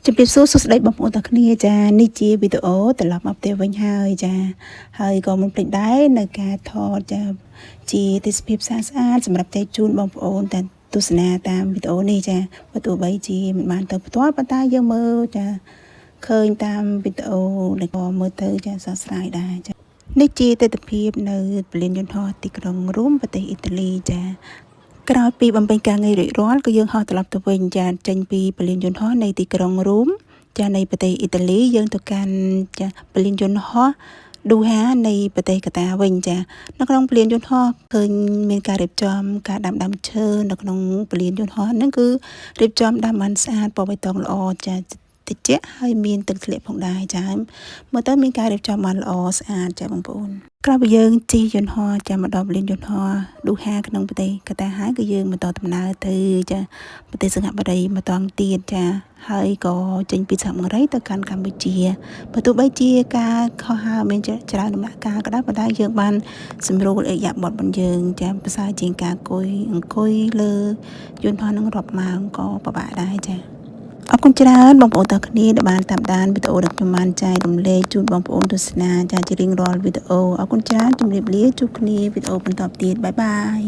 ជំរាបសួរសួស្តីបងប្អូនទាំងគ្នាចានេះជាវីដេអូត្រឡប់មកផ្ទះវិញហើយចាហើយក៏មិនភ្លេចដែរនៅការថតចាជាទេសភាពស្អាតសម្រាប់ចែកជូនបងប្អូនតែទស្សនាតាមវីដេអូនេះចាបើទោះបីជាមិនបានទៅផ្ទាល់ប៉ុន្តែយើងមើលចាឃើញតាមវីដេអូដែលក៏មើលទៅចាសោកស្ដាយដែរចានេះជាទស្សនភាពនៅពលានយន្តហោះទីក្រុងរ៉ូមប្រទេសអ៊ីតាលីចាក្រោយពីបំពេញការងាររួចរាល់ក៏យើងហោះត្រឡប់ទៅវិញចាចេញពីពលានយន្តហោះនៃទីក្រុងរ៉ូមចានៃប្រទេសអ៊ីតាលីយើងទៅកាន់ចាពលានយន្តហោះឌូហានៃប្រទេសកាតាវិញចានៅក្នុងពលានយន្តហោះឃើញមានការរៀបចំការដាំឈើនៅក្នុងពលានយន្តហោះហ្នឹងគឺរៀបចំដាំបានស្អាតពណ៌បៃតងល្អចាតិចហើយមានទឹកធ្លាក់ផងដែរចាមើលទៅមានការរៀបចំបានល្អស្អាតចាបងប្អូនក្រោយពីយើងជិះយន្តហោះចាំមកដល់ពលានយន្តហោះឌូហាក្នុងប្រទេសកាតាហើយគឺយើងបន្តដំណើរទៅចាប្រទេសសិង្ហបុរីម្ដងទៀតចាហើយក៏ចេញពីសហបុរីទៅកាន់កម្ពុជាបើទោះបីជាការខុសហើរមានច្រើនដំណាក់កាលក៏ដោយប៉ុន្តែយើងបានសម្រួលអិយាបថរបស់យើងចាប្រសើរជាងការអង្គុយលើយន្តហោះនឹងរាប់ម៉ោងក៏ពិបាកដែរចាអរគុណច្រើនបងប្អូនទាំងគ្នាដែលបានតាមដានវីដេអូដែលខ្ញុំបានចែករំលែកជូនបងប្អូនទស្សនាចាជារៀងរាល់វីដេអូអរគុណច្រើនជម្រាបលាជួបគ្នាវីដេអូបន្តទៀតបាយបាយ